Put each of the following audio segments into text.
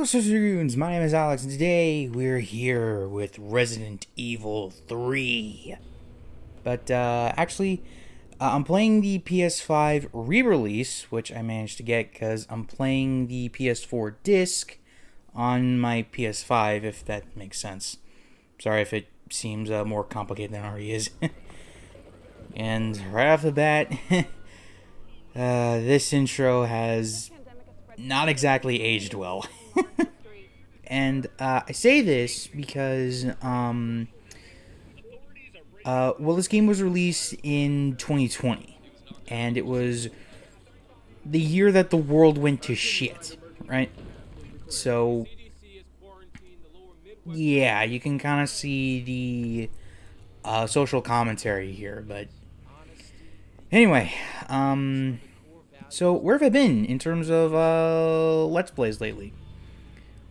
Hello, Sassoons! My name is Alex, and today we're here with Resident Evil 3. But, I'm playing the PS5 re-release, which I managed to get because I'm playing the PS4 disc on my PS5, if that makes sense. Sorry if it seems more complicated than it already is. And right off the bat, this intro has not exactly aged well. And I say this because, this game was released in 2020, and it was the year that the world went to shit, right? So, yeah, you can kind of see the social commentary here, but anyway, so where have I been in terms of Let's Plays lately?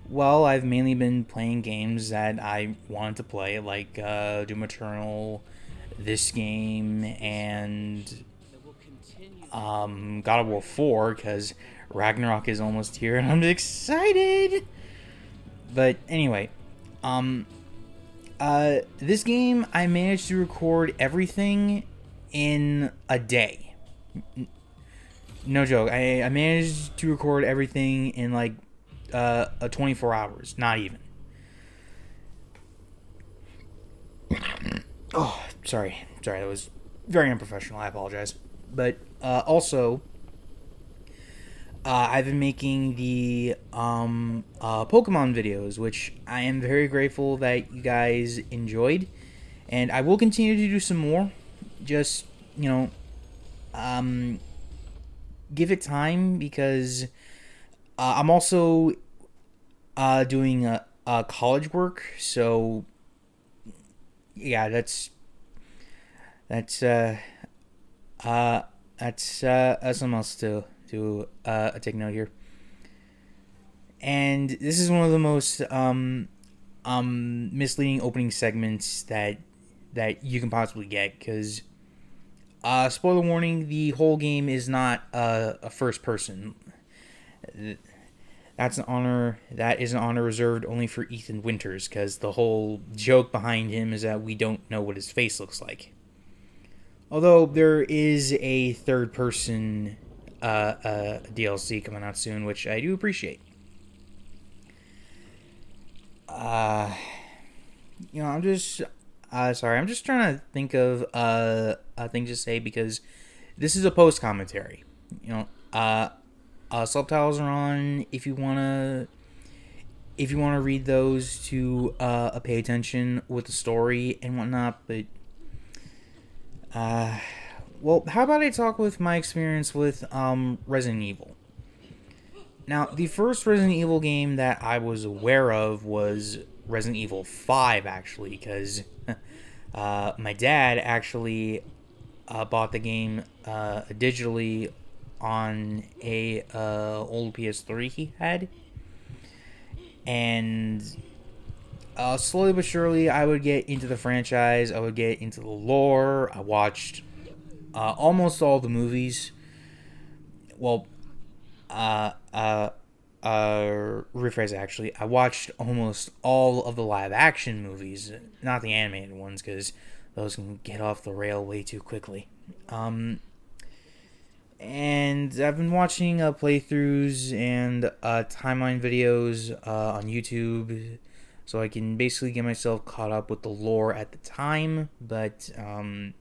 Well, I've mainly been playing games that I wanted to play, like Doom Eternal, this game, and God of War 4, because Ragnarok is almost here, and I'm excited! But anyway, this game, I managed to record everything in a day. No joke, I managed to record everything in, like, 24 hours, not even. Oh, sorry, that was very unprofessional. I apologize. But also, I've been making the Pokemon videos, which I am very grateful that you guys enjoyed, and I will continue to do some more. Just give it time because I'm also doing college work, so yeah, that's something else to take note here. And this is one of the most misleading opening segments that you can possibly get, because spoiler warning, the whole game is not a first person. That is an honor reserved only for Ethan Winters, because the whole joke behind him is that we don't know what his face looks like. Although there is a third person DLC coming out soon, which I do appreciate. I'm just sorry. I'm just trying to think of a thing to say, because this is a post commentary. Subtitles are on if you wanna read those to pay attention with the story and whatnot. But how about I talk with my experience with Resident Evil? Now, the first Resident Evil game that I was aware of was Resident Evil 5, actually, because my dad actually bought the game digitally on a old PS3 he had, and slowly but surely I would get into the franchise. I would get into the lore. I watched almost all the movies. Well, rephrase, actually, I watched almost all of the live action movies, not the animated ones, because those can get off the rail way too quickly. And I've been watching playthroughs and timeline videos on YouTube, so I can basically get myself caught up with the lore at the time. But the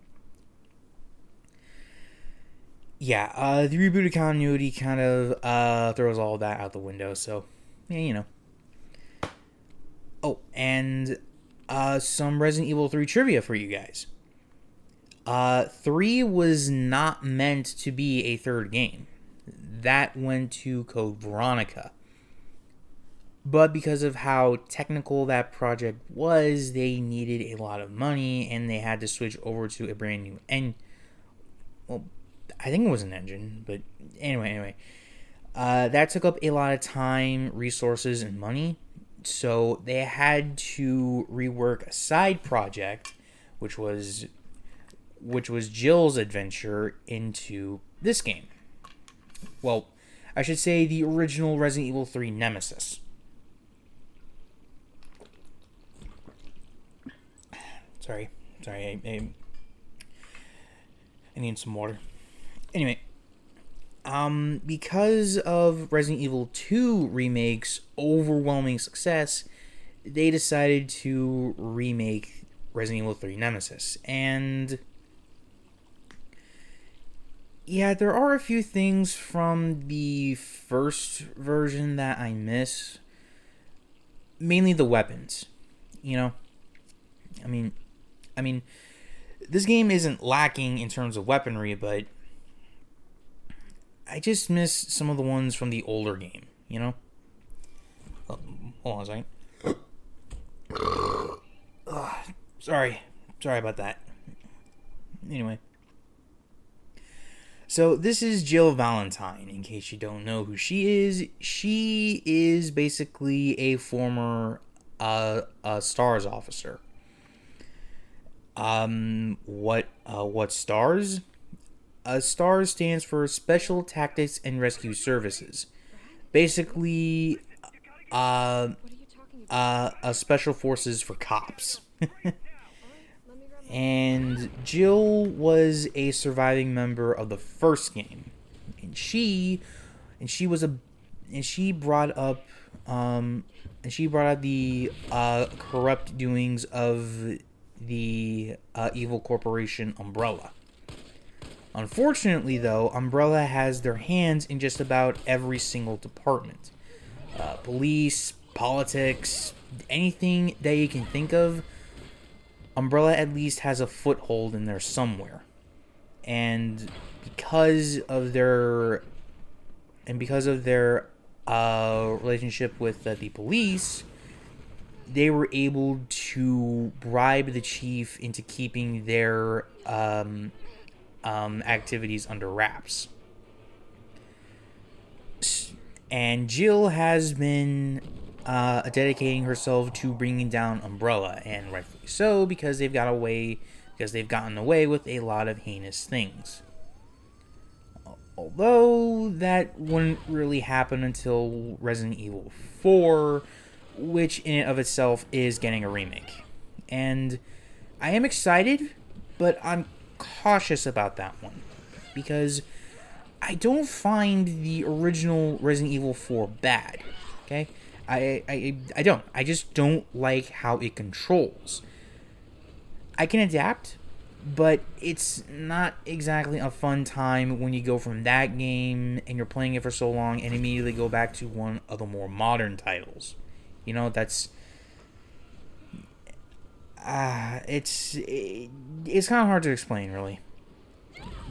rebooted continuity kind of throws all that out the window. So yeah, Oh, and some Resident Evil 3 trivia for you guys. 3 was not meant to be a third game. That went to Code Veronica. But because of how technical that project was, they needed a lot of money, and they had to switch over to a brand new I think it was an engine, but anyway. That took up a lot of time, resources, and money. So they had to rework a side project, which was Jill's adventure, into this game. Well, I should say the original Resident Evil 3 Nemesis. Sorry, I need some water. Anyway, because of Resident Evil 2 Remake's overwhelming success, they decided to remake Resident Evil 3 Nemesis. And yeah, there are a few things from the first version that I miss. Mainly the weapons. You know? I mean, this game isn't lacking in terms of weaponry, but I just miss some of the ones from the older game, you know? Oh, hold on a second. Sorry about that. Anyway. So this is Jill Valentine, in case you don't know who she is. She is basically a former STARS officer. What STARS? STARS stands for Special Tactics and Rescue Services. Basically, a special forces for cops. And Jill was a surviving member of the first game, and she brought up the corrupt doings of the evil corporation Umbrella. Unfortunately, though, Umbrella has their hands in just about every single department. Police, politics, anything that you can think of, Umbrella at least has a foothold in there somewhere. And because of their relationship with the police, they were able to bribe the chief into keeping their activities under wraps. And Jill has been dedicating herself to bringing down Umbrella, and rightfully so, because they've gotten away with a lot of heinous things. Although that wouldn't really happen until Resident Evil 4, which in and of itself is getting a remake. And I am excited, but I'm cautious about that one, because I don't find the original Resident Evil 4 bad. Okay? I don't. I just don't like how it controls. I can adapt, but it's not exactly a fun time when you go from that game and you're playing it for so long and immediately go back to one of the more modern titles. You know, it's kind of hard to explain, really.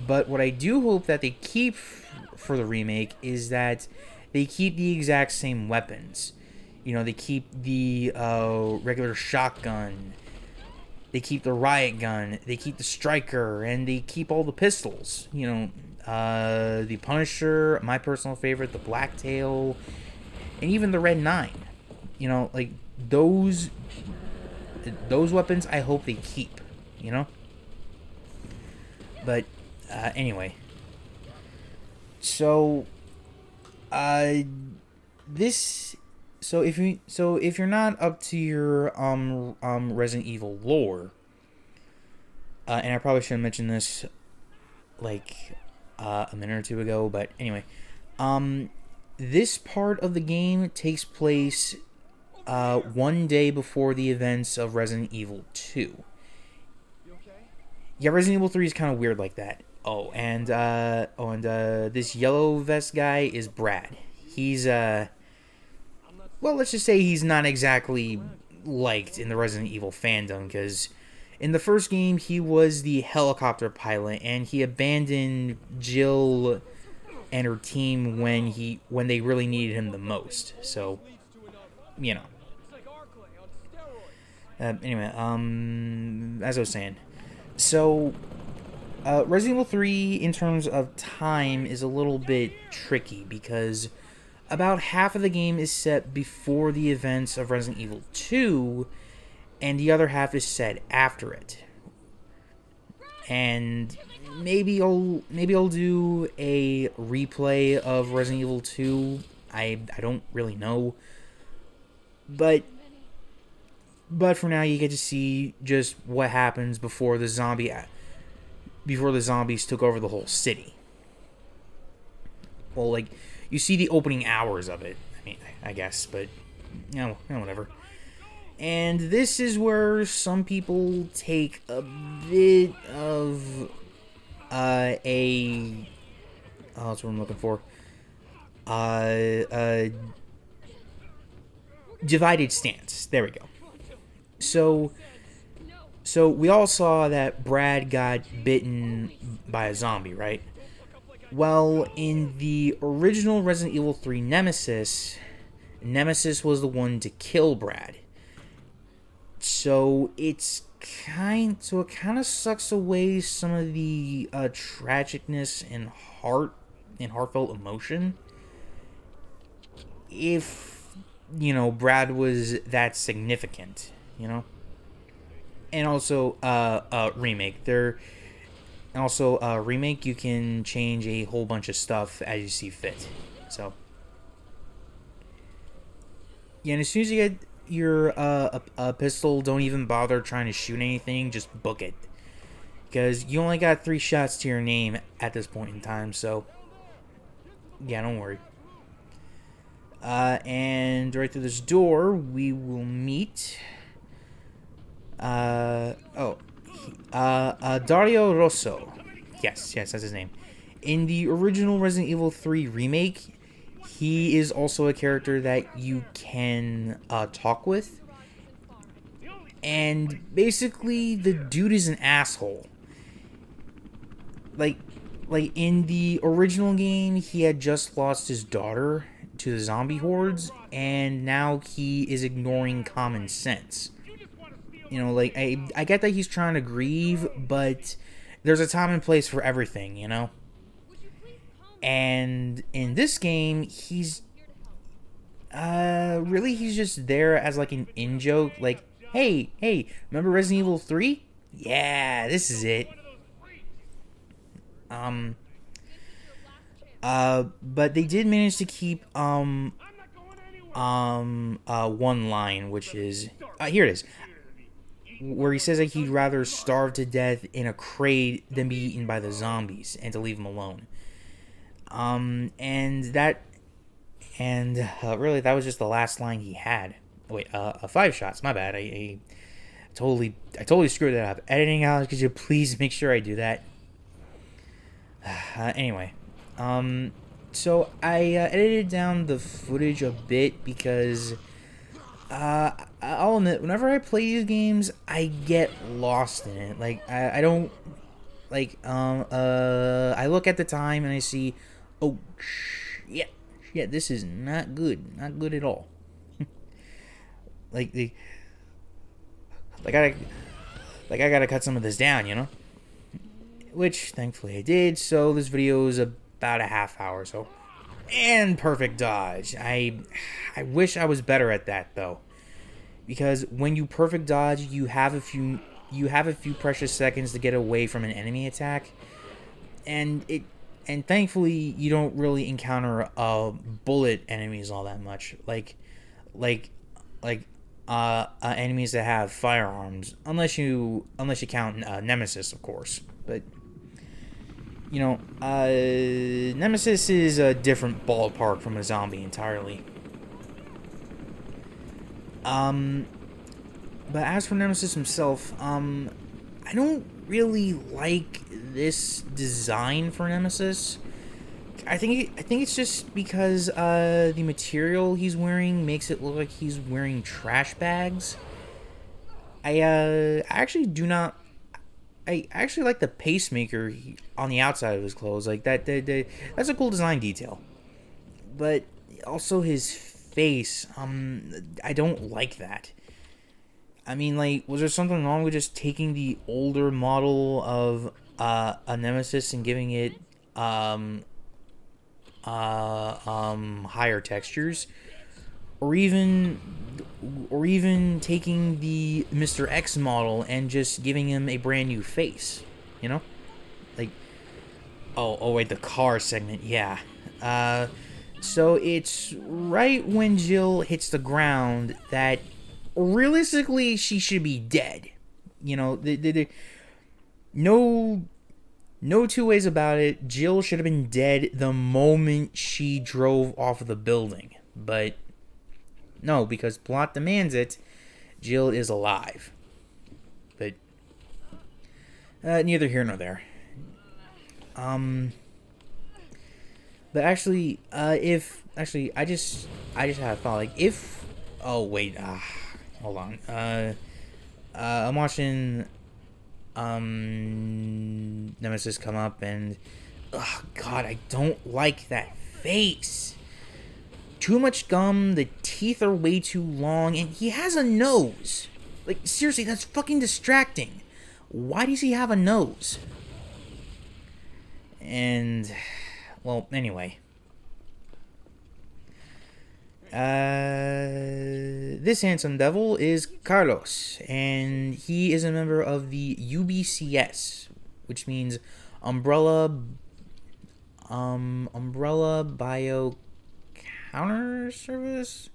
But what I do hope that they keep for the remake is that they keep the exact same weapons. You know, they keep the regular shotgun, they keep the riot gun, they keep the striker, and they keep all the pistols. You know, the Punisher, my personal favorite, the Blacktail, and even the Red 9. You know, like those weapons I hope they keep, you know? But anyway. So if you're not up to your Resident Evil lore, and I probably should have mentioned this like a minute or two ago, but anyway, this part of the game takes place one day before the events of Resident Evil 2. Yeah, Resident Evil 3 is kind of weird like that. And this yellow vest guy is Brad. He's well, let's just say he's not exactly liked in the Resident Evil fandom, because in the first game he was the helicopter pilot and he abandoned Jill and her team when they really needed him the most. So, you know. Anyway, as I was saying, so Resident Evil 3 in terms of time is a little bit tricky, because about half of the game is set before the events of Resident Evil 2, and the other half is set after it. And maybe I'll do a replay of Resident Evil 2. I don't really know, but But for now, you get to see just what happens before the zombies took over the whole city. Well, like, you see the opening hours of it. I mean, I guess, but whatever. And this is where some people take a bit of that's what I'm looking for. Divided stance. There we go. So we all saw that Brad got bitten by a zombie, right? Well, in the original Resident Evil 3 Nemesis was the one to kill Brad. So it kind of sucks away some of the tragicness and heartfelt emotion. If Brad was that significant, and also remake remake, you can change a whole bunch of stuff as you see fit. So yeah, and as soon as you get your a pistol, don't even bother trying to shoot anything, just book it, because you only got 3 shots to your name at this point in time. So yeah, don't worry. And right through this door we will meet Dario Rosso. Yes, that's his name. In the original Resident Evil 3 remake, he is also a character that you can talk with. And basically, the dude is an asshole. Like in the original game, he had just lost his daughter to the zombie hordes, and now he is ignoring common sense. I get that he's trying to grieve, but there's a time and place for everything, And in this game, he's he's just there as like an in-joke, like, hey, remember Resident Evil 3? Yeah, this is it. But they did manage to keep one line, which is here it is, where he says that he'd rather starve to death in a crate than be eaten by the zombies, and to leave him alone. Really, that was just the last line he had. Wait, 5 shots. My bad. I totally screwed that up. Editing out, could you please make sure I do that? Anyway, so I edited down the footage a bit because I'll admit, whenever I play these games, I get lost in it. Like I don't like I look at the time and I see, oh shit, this is not good at all. I gotta cut some of this down, which thankfully I did. So this video is about a half hour. So, and perfect dodge. I wish I was better at that though, because when you perfect dodge, you have a few precious seconds to get away from an enemy attack, and thankfully you don't really encounter bullet enemies all that much, like enemies that have firearms, unless you count Nemesis, of course. But Nemesis is a different ballpark from a zombie entirely. But as for Nemesis himself, I don't really like this design for Nemesis. I think it's just because the material he's wearing makes it look like he's wearing trash bags. I actually like the pacemaker on the outside of his clothes. Like that's a cool design detail. But also his face, I don't like that. I mean, like, was there something wrong with just taking the older model of a Nemesis and giving it higher textures, or even taking the Mr. X model and just giving him a brand new face, like, oh wait, the car segment, yeah. So it's right when Jill hits the ground that realistically, she should be dead. You know, no, no two ways about it. Jill should have been dead the moment she drove off of the building. But no, because plot demands it, Jill is alive. But neither here nor there. But actually, I just had a thought. Like, if, oh wait, hold on. I'm watching Nemesis come up, and oh god, I don't like that face. Too much gum, the teeth are way too long, and he has a nose. Like, seriously, that's fucking distracting. Why does he have a nose? And, well, anyway. This handsome devil is Carlos, and he is a member of the UBCS, which means Umbrella Bio Counter Service.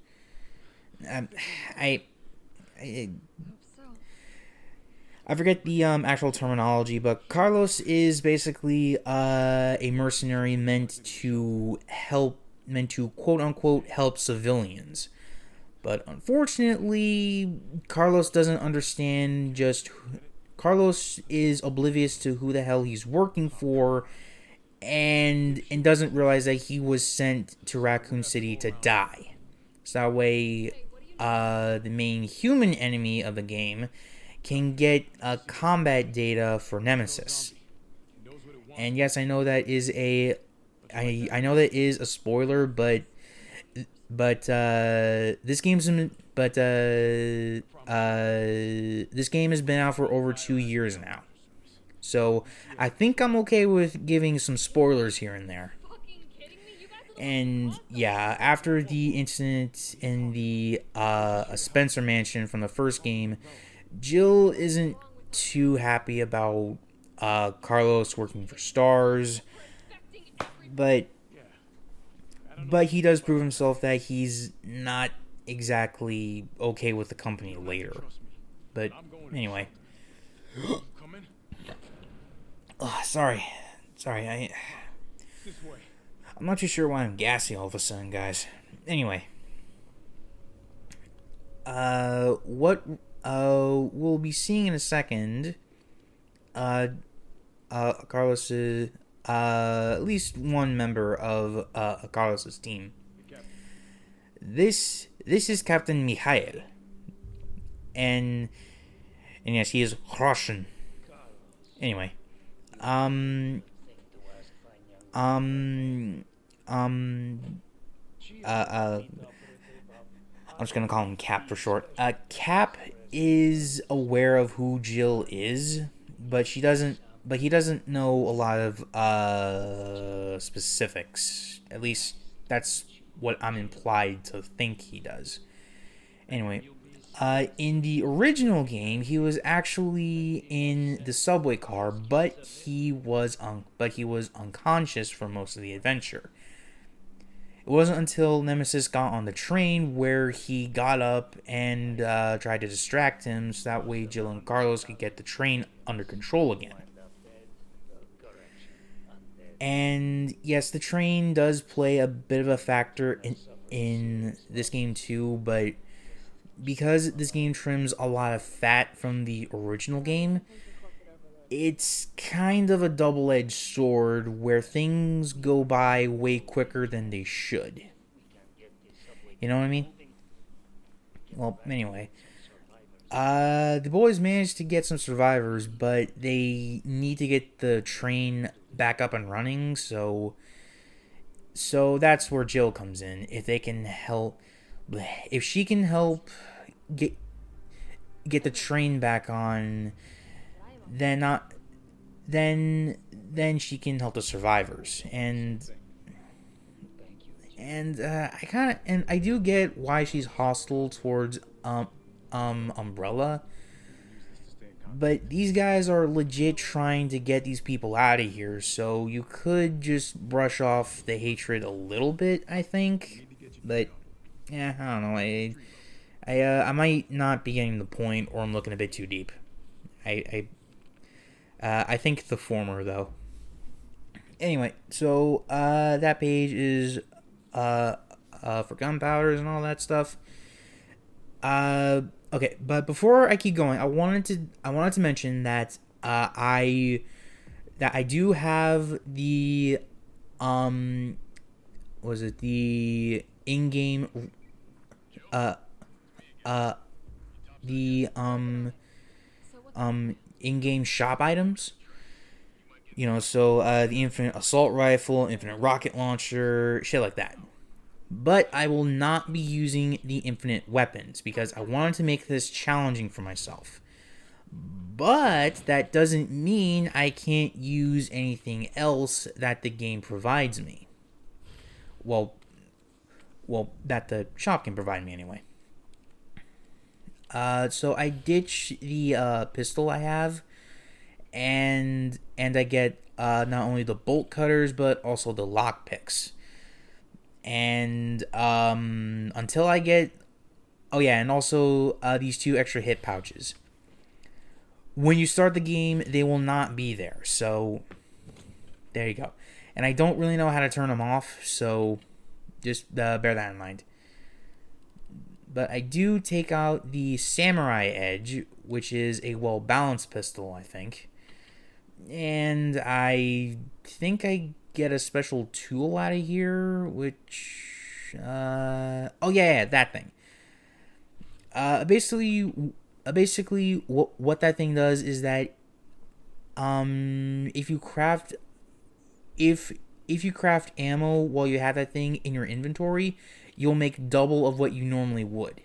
I forget the actual terminology, but Carlos is basically a mercenary meant to quote unquote help civilians. But unfortunately, Carlos doesn't understand Carlos is oblivious to who the hell he's working for, and doesn't realize that he was sent to Raccoon City to die. So that way, the main human enemy of the game can get combat data for Nemesis. And yes, I know that is a spoiler, but this game has been out for over 2 years now. So I think I'm okay with giving some spoilers here and there. And yeah, after the incident in the Spencer mansion from the first game, Jill isn't too happy about Carlos working for Stars, but he does prove himself that he's not exactly okay with the company later. But anyway, sorry, I'm not too sure why I'm gassy all of a sudden, guys. Anyway, what we'll be seeing in a second, Carlos is at least one member of Carlos's team. This is Captain Mikhail, and yes, he is Russian. Anyway, I'm just gonna call him Cap for short. Cap is aware of who Jill is, but he doesn't know a lot of specifics. At least that's what I'm implied to think he does. Anyway, in the original game, he was actually in the subway car, but he was unconscious for most of the adventure. It wasn't until Nemesis got on the train where he got up and tried to distract him, so that way Jill and Carlos could get the train under control again. And yes, the train does play a bit of a factor in this game too, but because this game trims a lot of fat from the original game, it's kind of a double-edged sword where things go by way quicker than they should. You know what I mean? Well, anyway. The boys managed to get some survivors, but they need to get the train back up and running, so that's where Jill comes in. If she can help get the train back on, then she can help the survivors. And I do get why she's hostile towards Umbrella, but these guys are legit trying to get these people out of here, so you could just brush off the hatred a little bit, I think. But yeah, I don't know. I might not be getting the point, or I'm looking a bit too deep. I think the former though. Anyway, so that page is for gunpowders and all that stuff. Uh, okay, but before I keep going, I wanted to mention that I do have the was it the in-game uh uh the in-game shop items. So the infinite assault rifle, infinite rocket launcher, shit like that. But I will not be using the infinite weapons because I wanted to make this challenging for myself. But that doesn't mean I can't use anything else that the game provides me. Well, that the shop can provide me anyway. So I ditch the pistol I have, and I get not only the bolt cutters but also the lock picks. And until I get, oh yeah, and also these 2 extra hit pouches. When you start the game, they will not be there. So there you go. And I don't really know how to turn them off, so just bear that in mind. But I do take out the Samurai Edge, which is a well-balanced pistol, I think. And I think I get a special tool out of here, which... oh, yeah, that thing. Basically, what that thing does is that if you craft ammo while you have that thing in your inventory, you'll make double of what you normally would.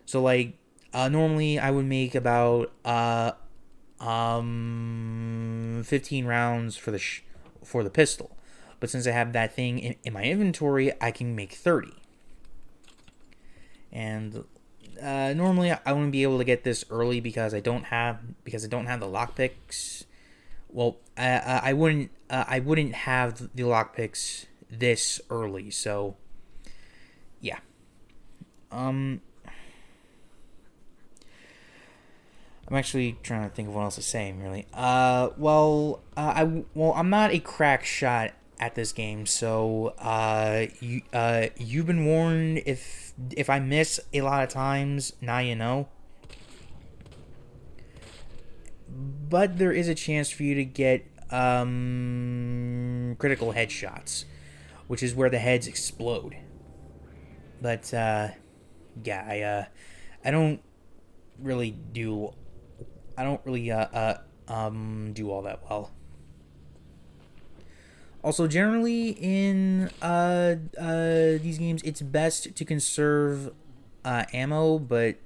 So like normally I would make about 15 rounds for the pistol, but since I have that thing in my inventory, I can make 30. And normally I wouldn't be able to get this early because I don't have the lockpicks. Well, I wouldn't have the lockpicks this early, so yeah. I'm actually trying to think of what else to say, really. I'm not a crack shot at this game, so you've been warned. If I miss a lot of times, now you know. But there is a chance for you to get critical headshots, which is where the heads explode. But yeah, I don't really do all that well. Also, generally in these games, it's best to conserve ammo, but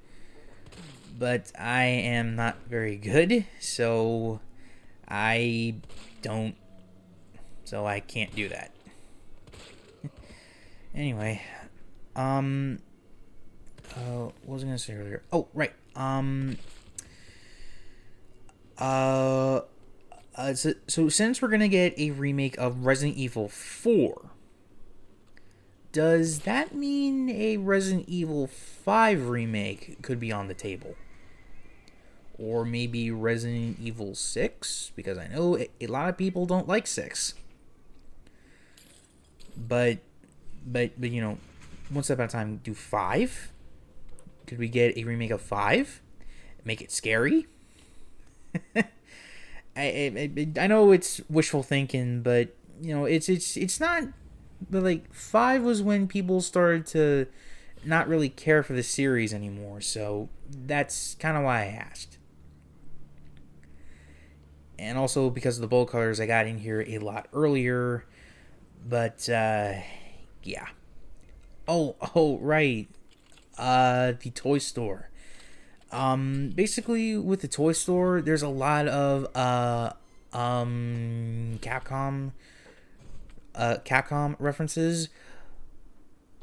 I am not very good, so I don't, so I can't do that. Anyway, what was I gonna say earlier? Oh, right. So since we're gonna get a remake of Resident Evil 4, does that mean a Resident Evil 5 remake could be on the table? Or maybe Resident Evil 6? Because I know a lot of people don't like 6. But one step at a time, do 5? Could we get a remake of 5? Make it scary? I know it's wishful thinking, but it's not. But like 5 was when people started to not really care for the series anymore, so that's kind of why I asked. And also because of the bolt colors, I got in here a lot earlier. But yeah. Oh right. The toy store. Basically with the toy store, there's a lot of Capcom references.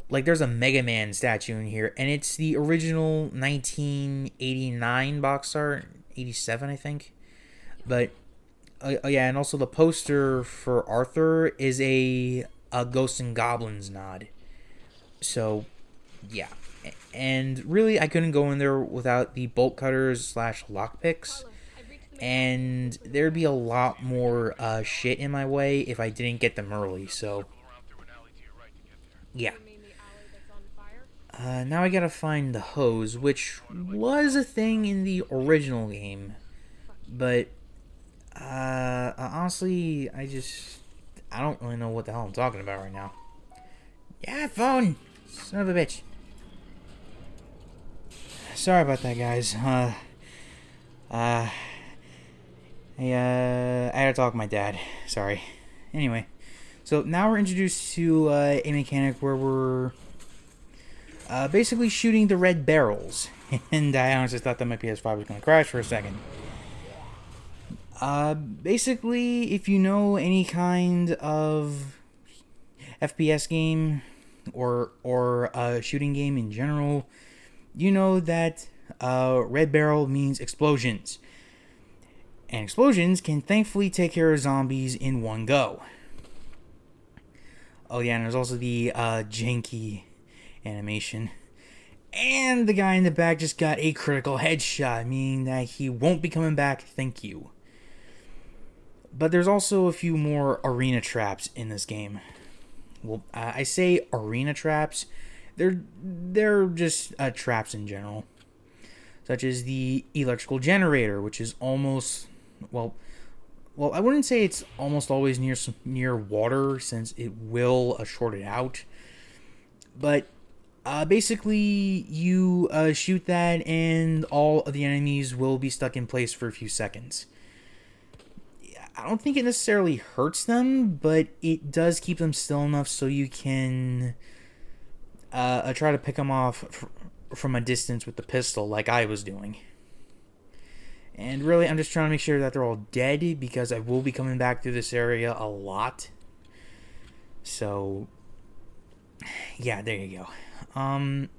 Like there's a Mega Man statue in here, and it's the original 1989 box art, 87 I think. But yeah, and also the poster for Arthur is a Ghosts and Goblins nod. So yeah. And really, I couldn't go in there without the bolt cutters slash lockpicks. And there'd be a lot more shit in my way if I didn't get them early, so yeah. Now I gotta find the hose, which was a thing in the original game, but honestly, I don't really know what the hell I'm talking about right now. Yeah, phone! Son of a bitch. Sorry about that, guys. I had to talk to my dad. Sorry. Anyway, so now we're introduced to a mechanic where we're basically shooting the red barrels. And I honestly thought that my PS5 was going to crash for a second. Basically, if you know any kind of FPS game or a shooting game in general, you know that red barrel means explosions. And explosions can thankfully take care of zombies in one go. Oh yeah, and there's also the janky animation. And the guy in the back just got a critical headshot, meaning that he won't be coming back, thank you. But there's also a few more arena traps in this game. Well, I say arena traps. They're just traps in general. Such as the electrical generator, which is almost... Well, I wouldn't say it's almost always near water, since it will short it out. But basically, you shoot that, and all of the enemies will be stuck in place for a few seconds. I don't think it necessarily hurts them, but it does keep them still enough so you can try to pick them off from a distance with the pistol, like I was doing. And really, I'm just trying to make sure that they're all dead, because I will be coming back through this area a lot. So, yeah, there you go. And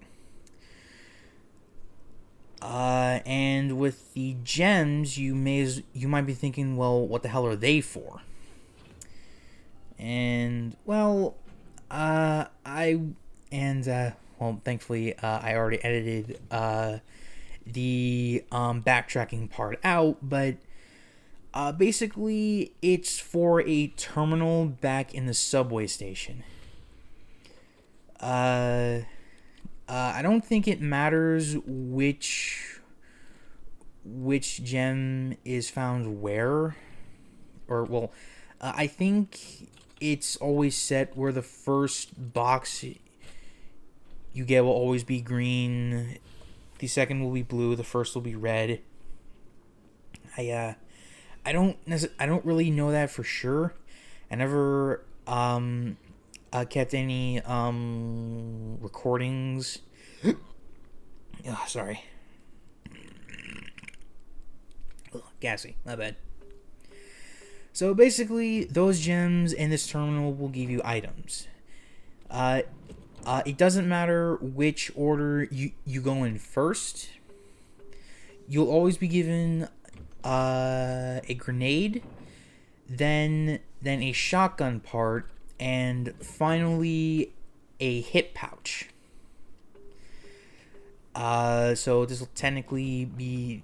with the gems, you might be thinking, well, what the hell are they for? And well, thankfully, I already edited the backtracking part out, but basically, it's for a terminal back in the subway station. I don't think it matters which gem is found where, or well, I think it's always set where the first box you get will always be green, the second will be blue, the first will be red. I don't really know that for sure. I never kept any recordings. Oh, sorry. Ugh, gassy, my bad. So basically, those gems in this terminal will give you items. It doesn't matter which order you go in first. You'll always be given a grenade, then a shotgun part, and finally a hip pouch. So this will technically be...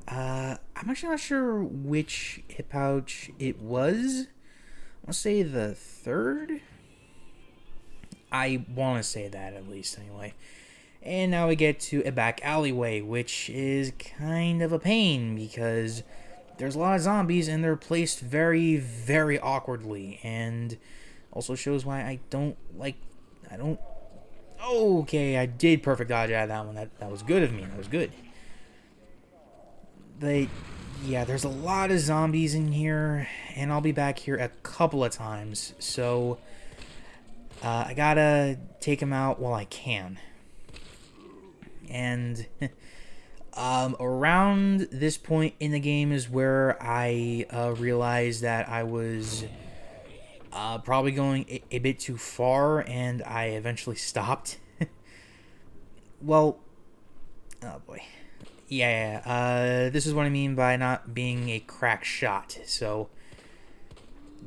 I'm actually not sure which hip pouch it was. I'll say the third. I want to say that at least, anyway. And now we get to a back alleyway, which is kind of a pain because there's a lot of zombies and they're placed very, very awkwardly. And also shows why I don't... Okay, I did perfect dodge out of that one. That was good of me. That was good. But yeah, there's a lot of zombies in here, and I'll be back here a couple of times, so I gotta take them out while I can. And around this point in the game is where I realized that I was probably going a bit too far, and I eventually stopped. Well, oh boy. Yeah, this is what I mean by not being a crack shot. So,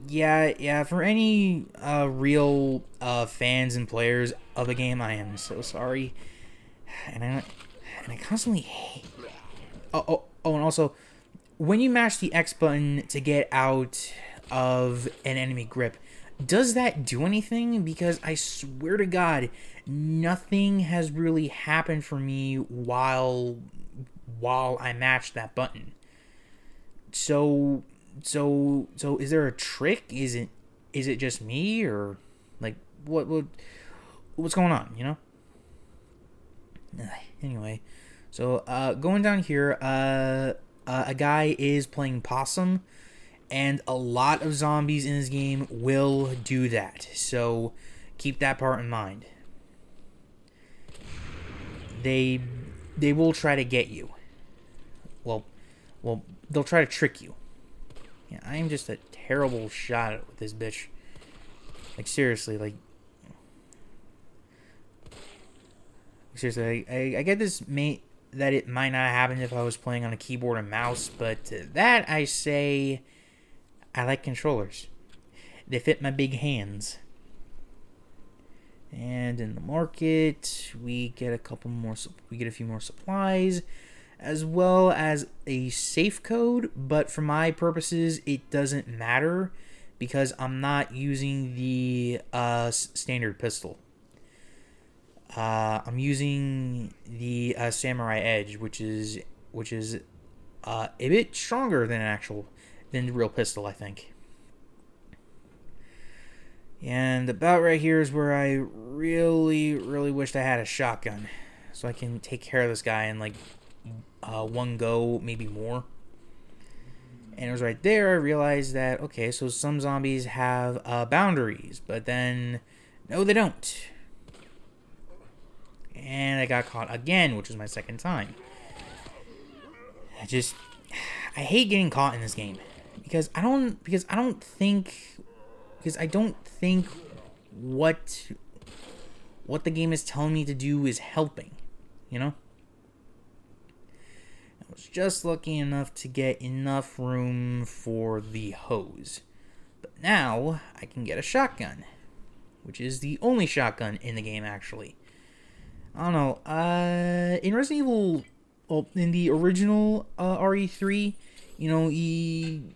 Yeah. For any real fans and players of the game, I am so sorry. And I constantly hate. And also, when you mash the X button to get out of an enemy grip, does that do anything? Because I swear to God, nothing has really happened for me while I mash that button. So is there a trick? Is it just me, or like what's going on? Anyway, so going down here, a guy is playing possum, and a lot of zombies in this game will do that. So keep that part in mind. They will try to get you. Well, they'll try to trick you. Yeah, I am just a terrible shot with this bitch. Like seriously, I get this that it might not happen if I was playing on a keyboard and mouse, but that I say I like controllers. They fit my big hands. And in the market, we get a few more supplies, as well as a safe code. But for my purposes, it doesn't matter because I'm not using the standard pistol. I'm using the Samurai Edge, which is a bit stronger than the real pistol, I think. And about right here is where I really, really wished I had a shotgun, so I can take care of this guy in one go, maybe more. And it was right there I realized that, okay, so some zombies have boundaries, but then no, they don't. And I got caught again, which was my second time. I hate getting caught in this game because I don't think what the game is telling me to do is helping, I was just lucky enough to get enough room for the hose. But now I can get a shotgun, which is the only shotgun in the game, actually. I don't know. In Resident Evil, in the original RE3, he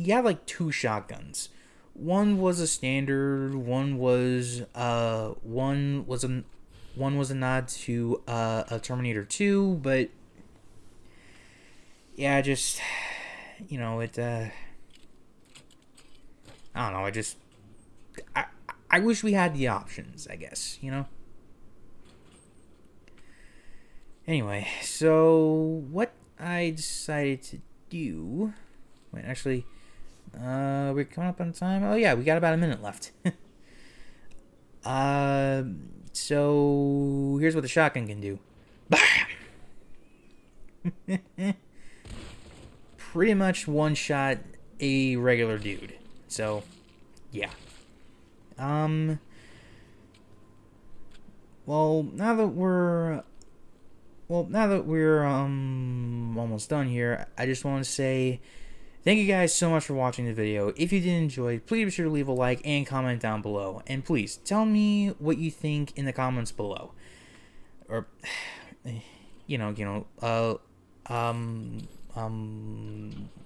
had like two shotguns. One was a standard. One was a nod to a Terminator 2, but yeah, just it. I don't know. I wish we had the options, I guess. Anyway, so what I decided to do. Wait, actually. We're coming up on time. Oh yeah, we got about a minute left. So here's what the shotgun can do. Bam! Pretty much one shot a regular dude. So, yeah. Well, now that we're almost done here, I just want to say thank you guys so much for watching the video. If you did enjoy, please be sure to leave a like and comment down below. And please, tell me what you think in the comments below. Or,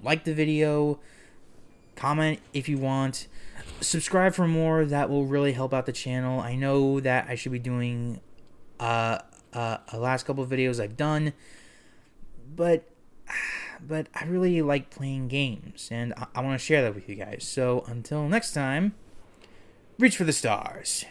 like the video, comment if you want, subscribe for more. That will really help out the channel. I know that I should be doing a last couple of videos I've done, but I really like playing games, and I want to share that with you guys. So until next time, reach for the stars.